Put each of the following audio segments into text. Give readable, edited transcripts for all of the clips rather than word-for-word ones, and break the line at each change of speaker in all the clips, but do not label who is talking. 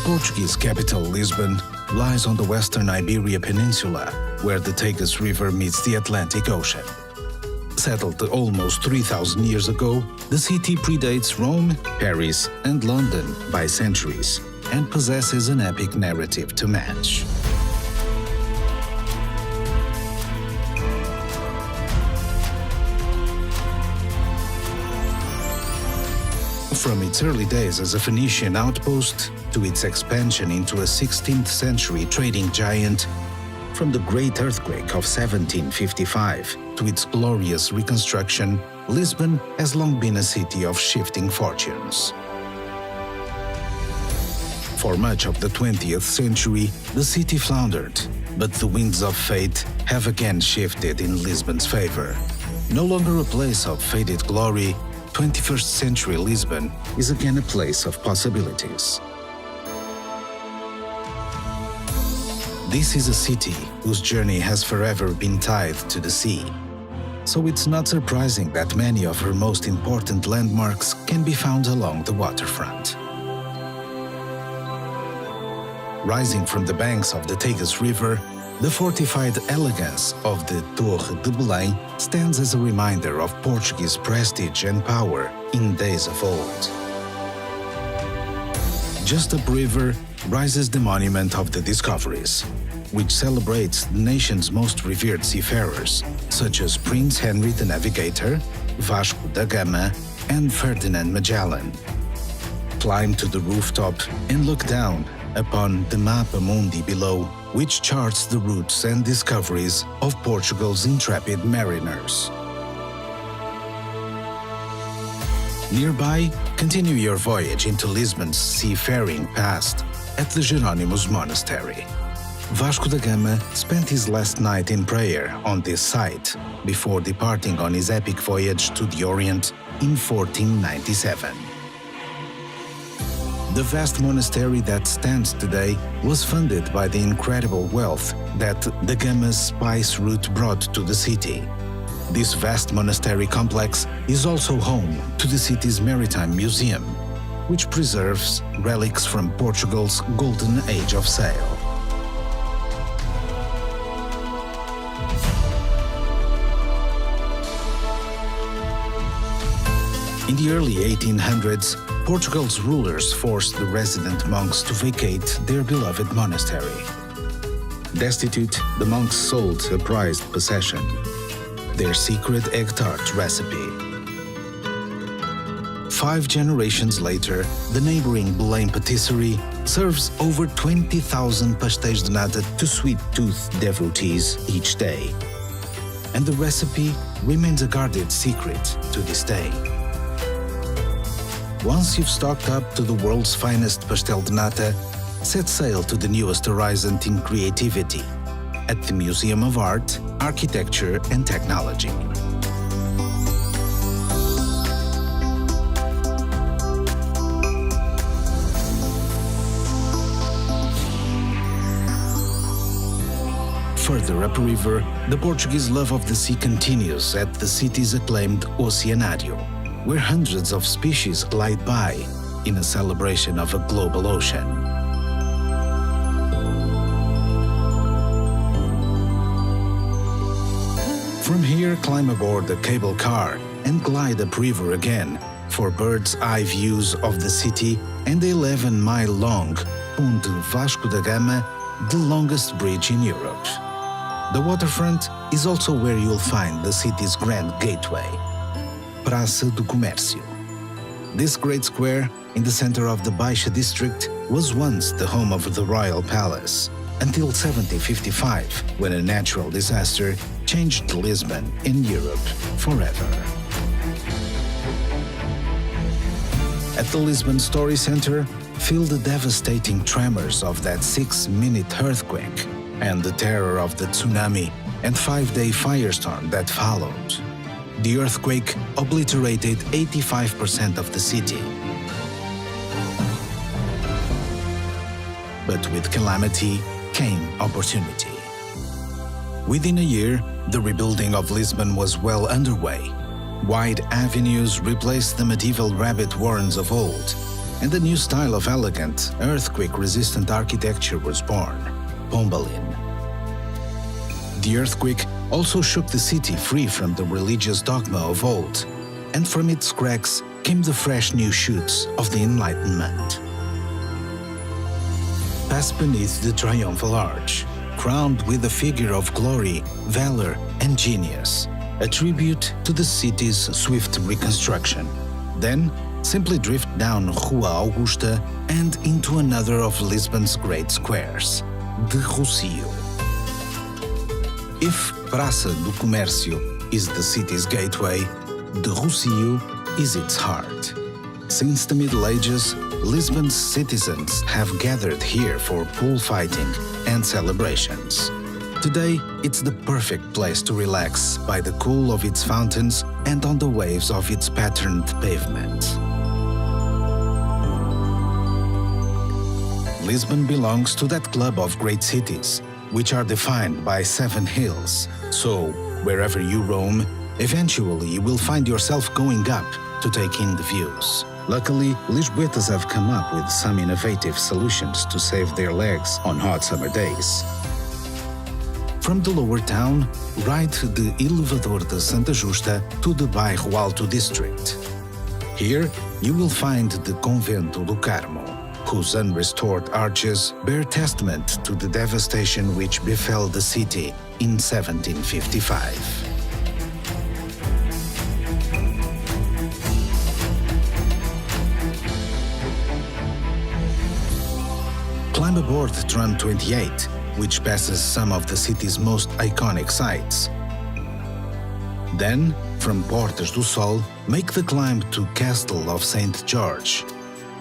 Portuguese capital Lisbon lies on the western Iberia Peninsula, where the Tagus River meets the Atlantic Ocean. Settled almost 3,000 years ago, the city predates Rome, Paris, and London by centuries and possesses an epic narrative to match. From its early days as a Phoenician outpost to its expansion into a 16th century trading giant, from the Great Earthquake of 1755 to its glorious reconstruction, Lisbon has long been a city of shifting fortunes. For much of the 20th century, the city floundered, but the winds of fate have again shifted in Lisbon's favor. No longer a place of faded glory, 21st century Lisbon is again a place of possibilities. This is a city whose journey has forever been tied to the sea. So it's not surprising that many of her most important landmarks can be found along the waterfront. Rising from the banks of the Tagus River, the fortified elegance of the Torre de Belém stands as a reminder of Portuguese prestige and power in days of old. Just upriver rises the Monument of the Discoveries, which celebrates the nation's most revered seafarers, such as Prince Henry the Navigator, Vasco da Gama, and Ferdinand Magellan. Climb to the rooftop and look down upon the Mapa Mundi below, which charts the routes and discoveries of Portugal's intrepid mariners. Nearby, continue your voyage into Lisbon's seafaring past at the Jerónimos Monastery. Vasco da Gama spent his last night in prayer on this site before departing on his epic voyage to the Orient in 1497. The vast monastery that stands today was funded by the incredible wealth that da Gama's spice route brought to the city. This vast monastery complex is also home to the city's Maritime Museum, which preserves relics from Portugal's golden age of sail. In the early 1800s, Portugal's rulers forced the resident monks to vacate their beloved monastery. Destitute, the monks sold a prized possession, their secret egg tart recipe. 5 generations later, the neighboring Belém patisserie serves over 20,000 pastéis de nata to sweet-toothed devotees each day. And the recipe remains a guarded secret to this day. Once you've stocked up to the world's finest pastel de nata, set sail to the newest horizon in creativity at the Museum of Art, Architecture and Technology. Further upriver, the Portuguese love of the sea continues at the city's acclaimed Oceanário, where hundreds of species glide by in a celebration of a global ocean. From here, climb aboard the cable car and glide upriver again for bird's-eye views of the city and the 11-mile-long Ponte Vasco da Gama, the longest bridge in Europe. The waterfront is also where you'll find the city's grand gateway, Praça do Comércio. This great square in the center of the Baixa district was once the home of the royal palace, until 1755, when a natural disaster changed Lisbon and Europe forever. At the Lisbon Story Center, feel the devastating tremors of that 6-minute earthquake and the terror of the tsunami and 5-day firestorm that followed. The earthquake obliterated 85% of the city. But with calamity came opportunity. Within a year, the rebuilding of Lisbon was well underway. Wide avenues replaced the medieval rabbit warrens of old. and a new style of elegant, earthquake-resistant architecture was born, Pombalin. The earthquake also shook the city free from the religious dogma of old, and from its cracks came the fresh new shoots of the Enlightenment. Pass beneath the triumphal arch, crowned with a figure of glory, valor, and genius, a tribute to the city's swift reconstruction. Then, simply drift down Rua Augusta and into another of Lisbon's great squares, de Rossio. If Praça do Comércio is the city's gateway, de Rossio is its heart. Since the Middle Ages, Lisbon's citizens have gathered here for pool fighting and celebrations. Today, it's the perfect place to relax by the cool of its fountains and on the waves of its patterned pavement. Lisbon belongs to that club of great cities, which are defined by 7 hills. So, wherever you roam, eventually you will find yourself going up to take in the views. Luckily, Lisboetas have come up with some innovative solutions to save their legs on hot summer days. From the lower town, ride the Elevador de Santa Justa to the Bairro Alto district. Here, you will find the Convento do Carmo, whose unrestored arches bear testament to the devastation which befell the city in 1755. Climb aboard Tram 28, which passes some of the city's most iconic sites. Then, from Portas do Sol, make the climb to Castle of St. George.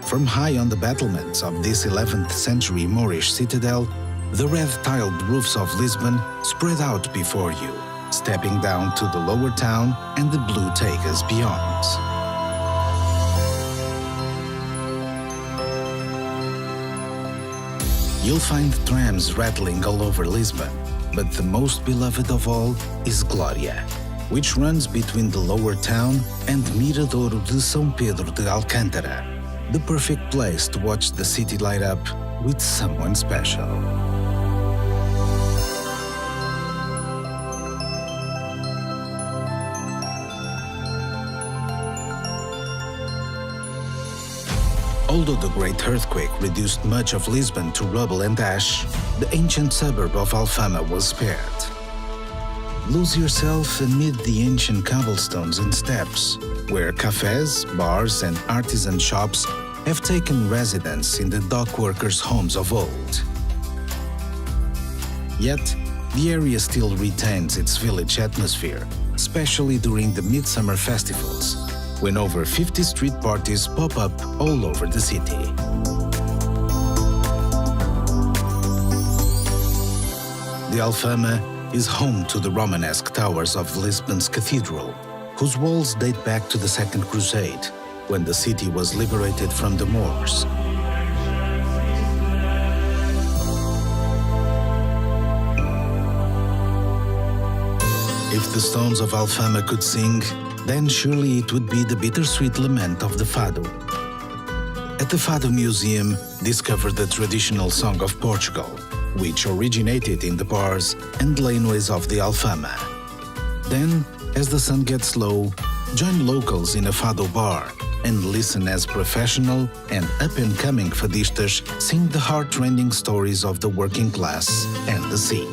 From high on the battlements of this 11th century Moorish citadel, the red-tiled roofs of Lisbon spread out before you, stepping down to the lower town and the blue Tagus beyond. You'll find trams rattling all over Lisbon, but the most beloved of all is Glória, which runs between the lower town and Miradouro de São Pedro de Alcântara, the perfect place to watch the city light up with someone special. Although the great earthquake reduced much of Lisbon to rubble and ash, the ancient suburb of Alfama was spared. Lose yourself amid the ancient cobblestones and steps, where cafes, bars, and artisan shops have taken residence in the dock workers' homes of old. Yet, the area still retains its village atmosphere, especially during the midsummer festivals, when over 50 street parties pop up all over the city. The Alfama is home to the Romanesque towers of Lisbon's cathedral, whose walls date back to the Second Crusade, when the city was liberated from the Moors. If the stones of Alfama could sing, then surely it would be the bittersweet lament of the Fado. At the Fado Museum, discover the traditional song of Portugal, which originated in the bars and laneways of the Alfama. Then, as the sun gets low, join locals in a Fado bar and listen as professional and up-and-coming fadistas sing the heart-rending stories of the working class and the sea.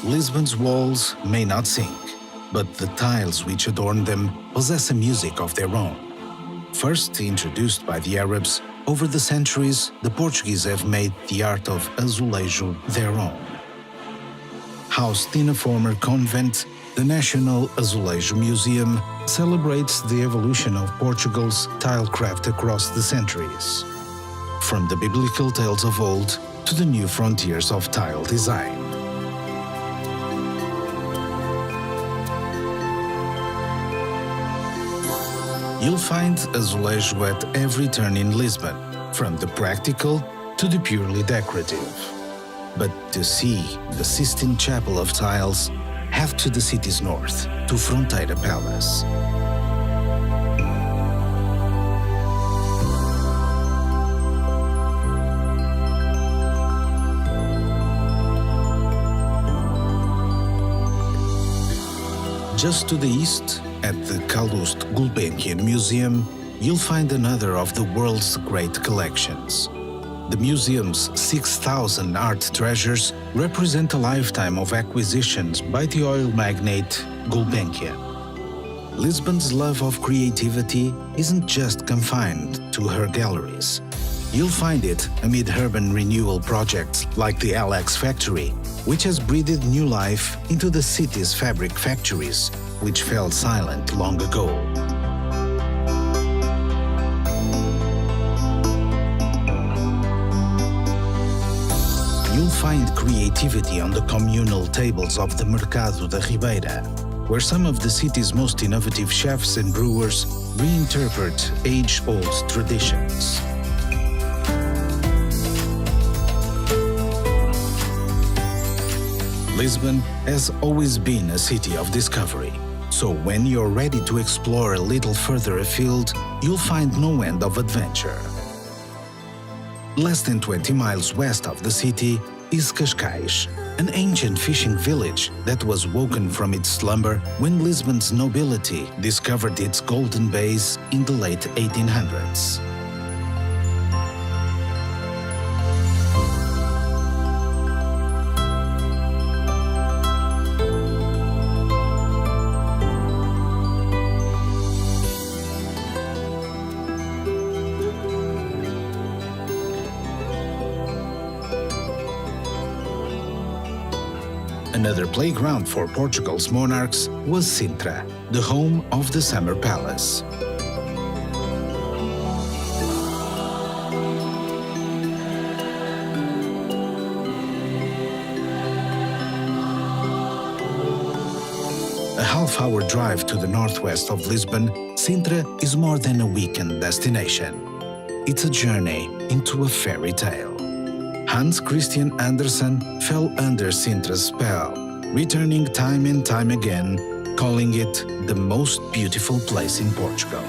Lisbon's walls may not sing, but the tiles which adorn them possess a music of their own. First introduced by the Arabs, over the centuries, the Portuguese have made the art of azulejo their own. Housed in a former convent, the National Azulejo Museum celebrates the evolution of Portugal's tilecraft across the centuries, from the biblical tales of old to the new frontiers of tile design. You'll find azulejo at every turn in Lisbon, from the practical to the purely decorative. But to see the Sistine Chapel of tiles, head to the city's north, to Fronteira Palace. Just to the east, at the Calouste Gulbenkian Museum, you'll find another of the world's great collections. The museum's 6,000 art treasures represent a lifetime of acquisitions by the oil magnate Gulbenkian. Lisbon's love of creativity isn't just confined to her galleries. You'll find it amid urban renewal projects like the LX Factory, which has breathed new life into the city's fabric factories, which fell silent long ago. You'll find creativity on the communal tables of the Mercado da Ribeira, where some of the city's most innovative chefs and brewers reinterpret age-old traditions. Lisbon has always been a city of discovery, so when you're ready to explore a little further afield, you'll find no end of adventure. Less than 20 miles west of the city is Cascais, an ancient fishing village that was woken from its slumber when Lisbon's nobility discovered its golden bays in the late 1800s. Another playground for Portugal's monarchs was Sintra, the home of the Summer Palace. A half-hour drive to the northwest of Lisbon, Sintra is more than a weekend destination. It's a journey into a fairy tale. Hans Christian Andersen fell under Sintra's spell, returning time and time again, calling it the most beautiful place in Portugal.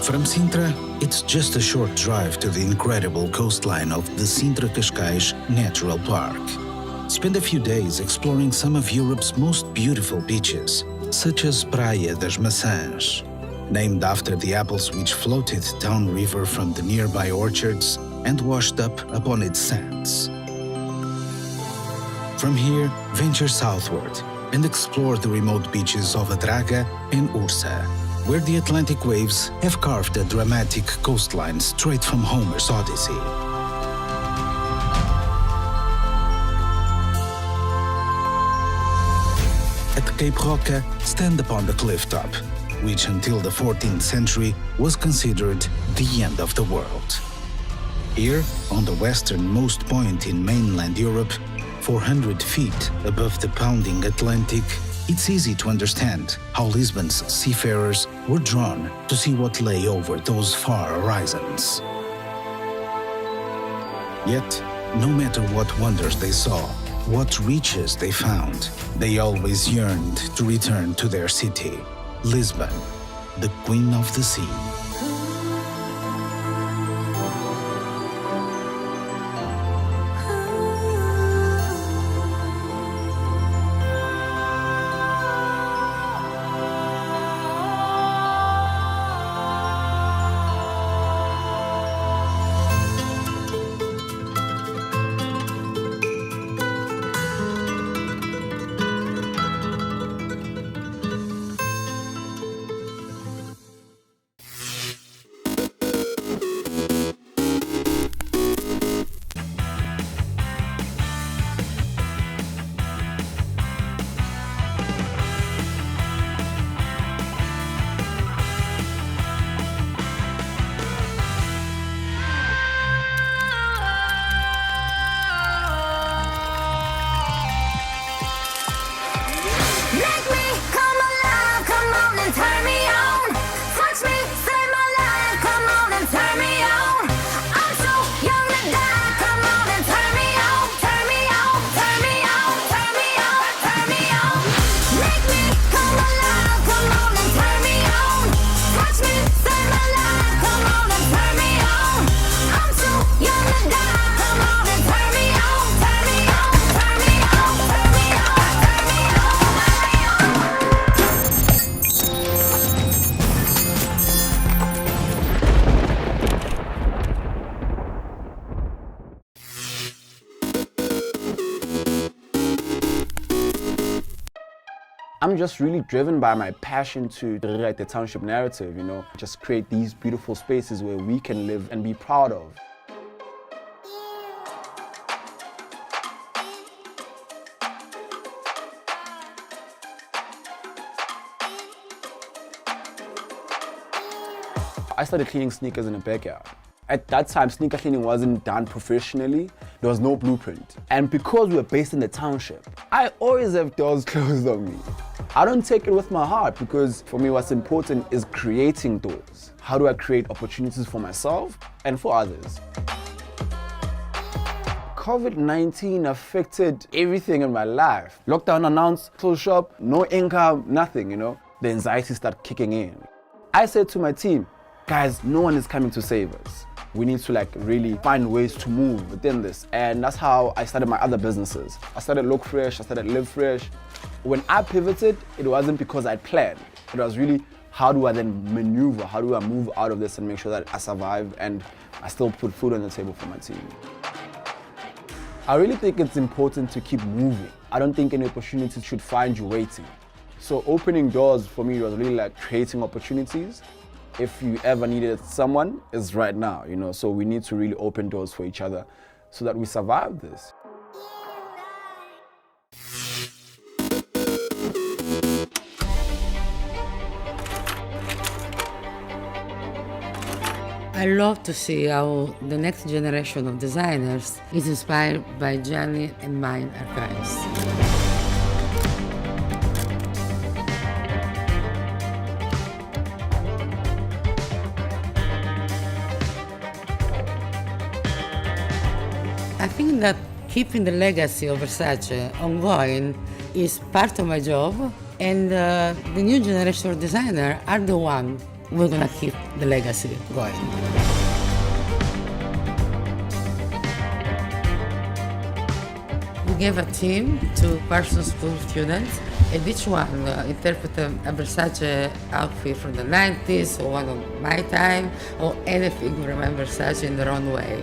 From Sintra, it's just a short drive to the incredible coastline of the Sintra-Cascais Natural Park. Spend a few days exploring some of Europe's most beautiful beaches, such as Praia das Maçãs, named after the apples which floated downriver from the nearby orchards and washed up upon its sands. From here, venture southward and explore the remote beaches of Adraga and Ursa, where the Atlantic waves have carved a dramatic coastline straight from Homer's Odyssey. At Cape Roca, stand upon the cliff top, which until the 14th century was considered the end of the world. Here, on the westernmost point in mainland Europe, 400 feet above the pounding Atlantic, it's easy to understand how Lisbon's seafarers were drawn to see what lay over those far horizons. Yet, no matter what wonders they saw, what riches they found, they always yearned to return to their city, Lisbon, the Queen of the Sea.
I'm just really driven by my passion to rewrite the township narrative, you know, just create these beautiful spaces where we can live and be proud of. I started cleaning sneakers in the backyard. At that time, sneaker cleaning wasn't done professionally. There was no blueprint. And because we were based in the township, I always have doors closed on me. I don't take it with my heart because for me what's important is creating doors. How do I create opportunities for myself and for others? COVID-19 affected everything in my life. Lockdown announced, close shop, no income, nothing, you know. The anxiety started kicking in. I said to my team, guys, no one is coming to save us. We need to really find ways to move within this. And that's how I started my other businesses. I started Look Fresh, I started Live Fresh. When I pivoted, it wasn't because I planned. It was really, how do I then maneuver? How do I move out of this and make sure that I survive and I still put food on the table for my team? I really think it's important to keep moving. I don't think any opportunity should find you waiting. So opening doors for me was really like creating opportunities. If you ever needed someone, it's right now, you know, so we need to really open doors for each other so that we survive this.
I love to see how the next generation of designers is inspired by Gianni and mine archives. I think that keeping the legacy of Versace ongoing is part of my job, and the new generation of designers are the ones who are going to keep the legacy going. We gave a team to Parsons School students, and each one interpreted a Versace outfit from the 90s, or one of my time, or anything from Versace in their own way.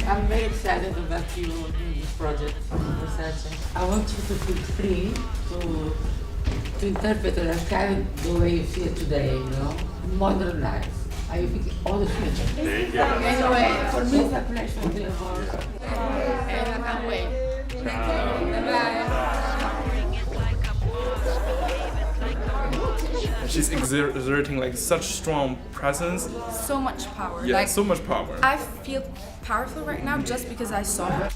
I'm very excited about you in this project, Versace. I want you to feel free to interpret the archive the way you see it today, you know? Modern life. I think all the future. Anyway, for me it's a pleasure to be involved. And I can't wait. Thank you. Bye-bye.
She's exerting such strong presence.
So much power.
Yeah, so much power.
I feel powerful right now just because I saw her.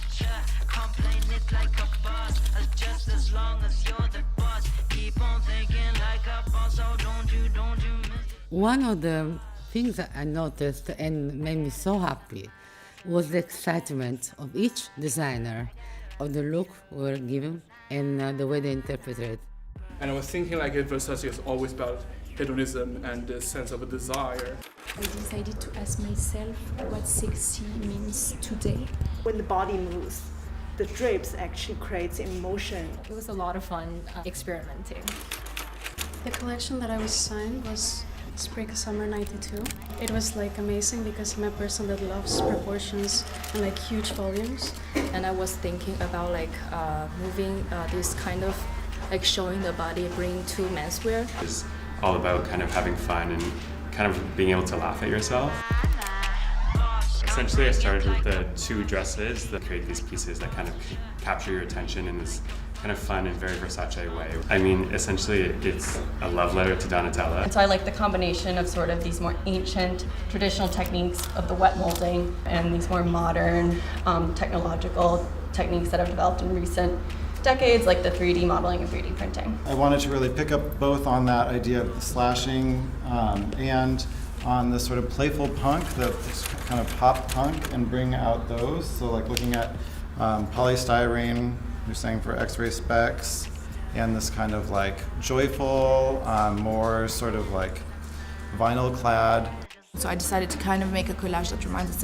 One of the things that I noticed and made me so happy was the excitement of each designer of the look we were given and the way they interpreted it.
And I was thinking Versace is always about hedonism and the sense of a desire.
I decided to ask myself what sexy means today.
When the body moves, the drapes actually creates emotion.
It was a lot of fun experimenting.
The collection that I was signed was Spring/Summer '92. It was amazing because I'm a person that loves proportions and huge volumes.
And I was thinking about moving this kind of showing the body, bringing to menswear.
It's all about kind of having fun and kind of being able to laugh at yourself. Essentially, I started with the two dresses that create these pieces that kind of capture your attention in this kind of fun and very Versace way. I mean, essentially, it's a love letter to Donatella.
And so I like the combination of sort of these more ancient, traditional techniques of the wet molding and these more modern, technological techniques that have developed in recent decades, like the 3D modeling and 3D printing.
I wanted to really pick up both on that idea of the slashing and on the sort of playful punk, the kind of pop punk, and bring out those. So looking at polystyrene, you're saying for X-ray specs, and this kind of joyful, more sort of vinyl clad.
So I decided to kind of make a collage that reminds us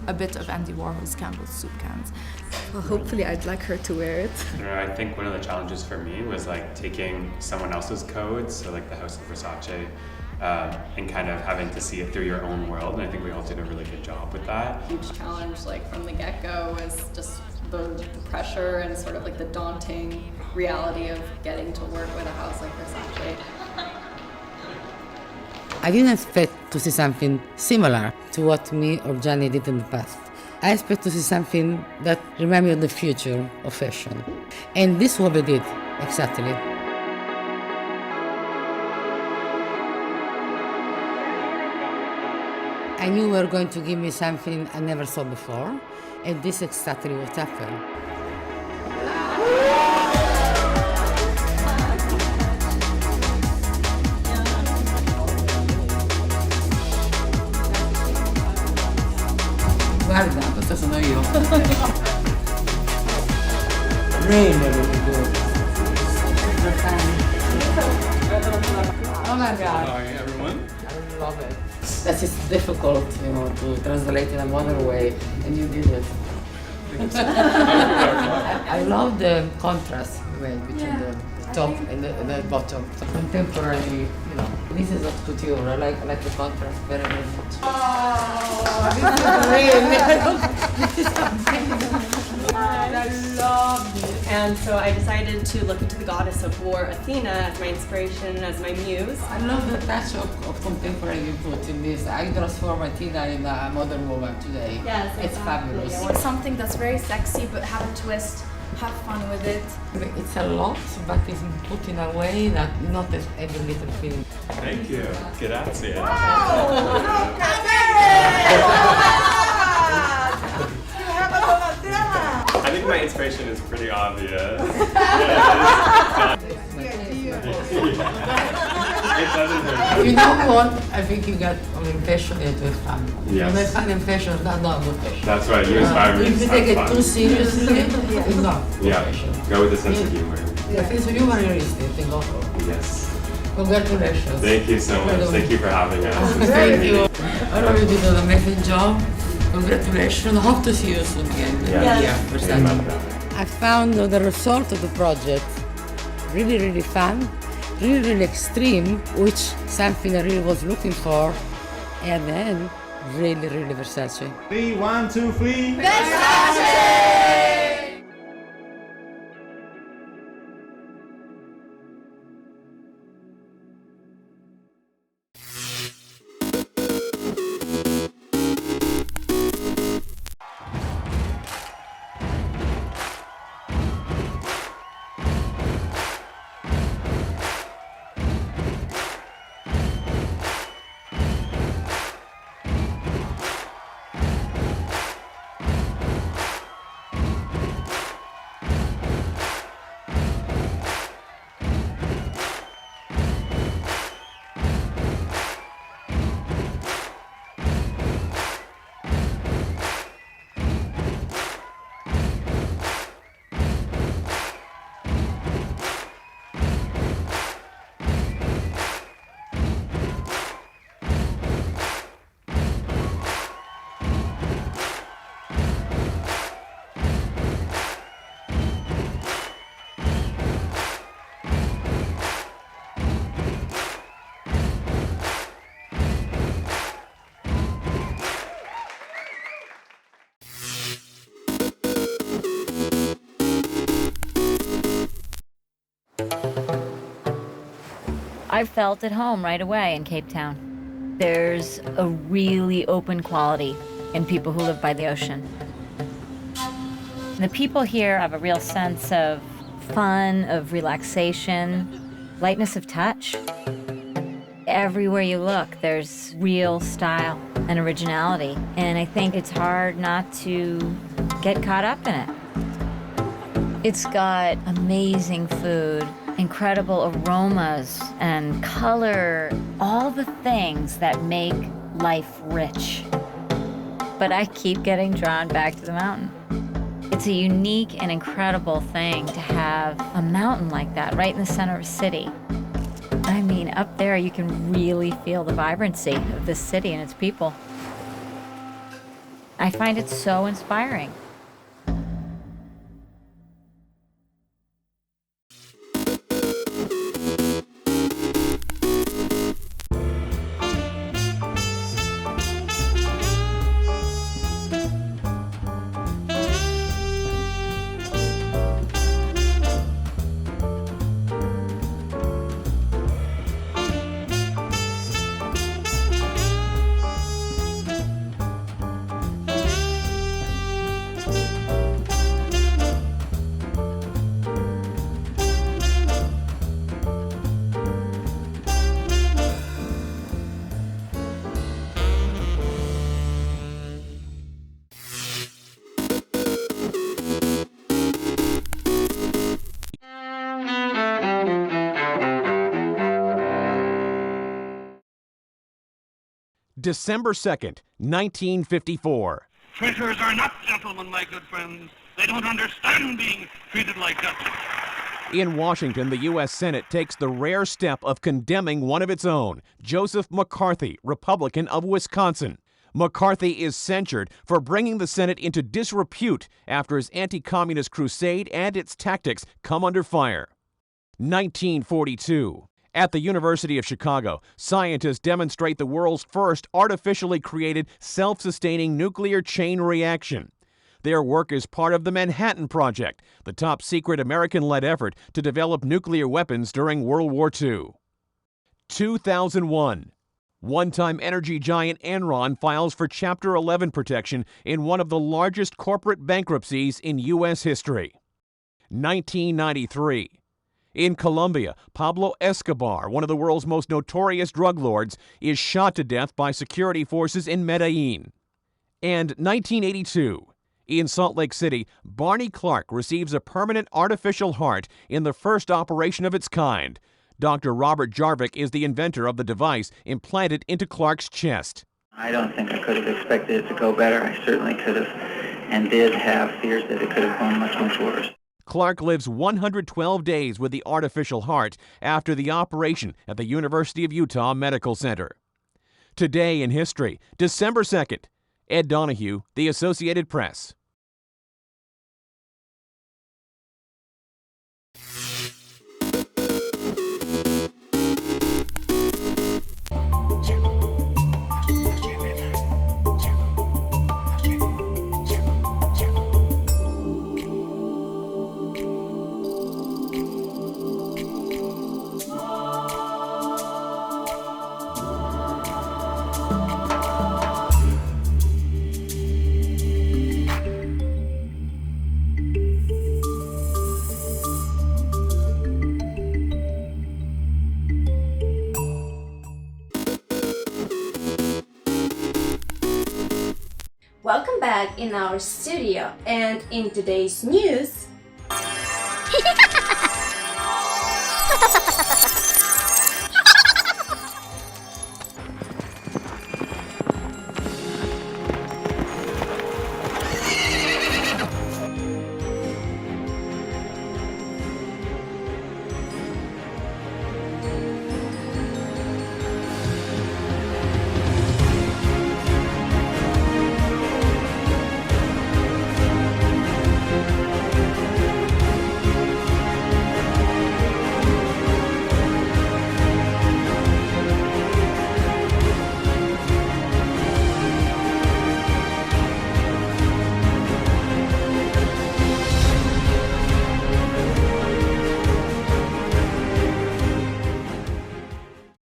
a bit of Andy Warhol's Campbell's soup cans.
Well, hopefully I'd like her to wear it.
I think one of the challenges for me was like taking someone else's codes, so like the House of Versace, and kind of having to see it through your own world. And I think we all did a really good job with that.
Huge challenge, like from the get-go, was just the pressure and sort of like the daunting reality of getting to work with a house like Versace.
I didn't expect to see something similar to what me or Gianni did in the past. I expect to see something that reminds me of the future of fashion. And this is what we did, exactly. I knew you were going to give me something I never saw before, and this is exactly what happened. Guarda, questo sono io. Really good. Oh my God.
Hi, everyone.
I love it. That is difficult, to translate in a modern way, and you did it. I love the contrast between the top and the bottom. Contemporary, this is not couture. I like the contrast very, very much. Oh, this is amazing.
I loved it. And so I decided to look into the goddess of war, Athena, as my inspiration, as my muse.
I love the touch of contemporary you put in this. I transform Athena in a modern woman today.
Yes,
it's fabulous.
I want something that's very sexy but have a twist, have fun with it.
It's a lot, but it's put in a way that not every little thing.
Thank you. Grazie. I think my inspiration is pretty obvious.
You know what? I think you got passionate with fun.
Yes.
When fun and passion, that's not good passion.
That's right, you inspire me.
If you take it too seriously, it's not good passion.
Go with a sense of humor.
Yeah, sense of humor is the thing also.
Yes.
Congratulations.
Thank you so much. Thank you for having us.
Thank you. I know you did an amazing job. Congratulations. Hope to see you soon again.
Yes.
I found the result of the project really, really fun, really, really extreme, which something I really was looking for, and then really, really Versace.
3, 1, 2, 3.
Versace!
I felt at home right away in Cape Town. There's a really open quality in people who live by the ocean. The people here have a real sense of fun, of relaxation, lightness of touch. Everywhere you look, there's real style and originality, and I think it's hard not to get caught up in it. It's got amazing food, incredible aromas and color, all the things that make life rich. But I keep getting drawn back to the mountain. It's a unique and incredible thing to have a mountain like that right in the center of a city. I mean, up there you can really feel the vibrancy of this city and its people. I find it so inspiring.
December 2nd, 1954.
Traitors are not gentlemen, my good friends. They don't understand being treated like that.
In Washington, the U.S. Senate takes the rare step of condemning one of its own, Joseph McCarthy, Republican of Wisconsin. McCarthy is censured for bringing the Senate into disrepute after his anti-communist crusade and its tactics come under fire. 1942. At the University of Chicago, scientists demonstrate the world's first artificially created self-sustaining nuclear chain reaction. Their work is part of the Manhattan Project, the top-secret American-led effort to develop nuclear weapons during World War II. 2001. One-time energy giant Enron files for Chapter 11 protection in one of the largest corporate bankruptcies in U.S. history. 1993. In Colombia, Pablo Escobar, one of the world's most notorious drug lords, is shot to death by security forces in Medellin. And 1982. In Salt Lake City, Barney Clark receives a permanent artificial heart in the first operation of its kind. Dr. Robert Jarvik is the inventor of the device implanted into Clark's chest.
I don't think I could have expected it to go better. I certainly could have and did have fears that it could have gone much, much worse.
Clark lives 112 days with the artificial heart after the operation at the University of Utah Medical Center. Today in history, December 2nd, Ed Donahue, The Associated Press.
Welcome back in our studio, and in today's news,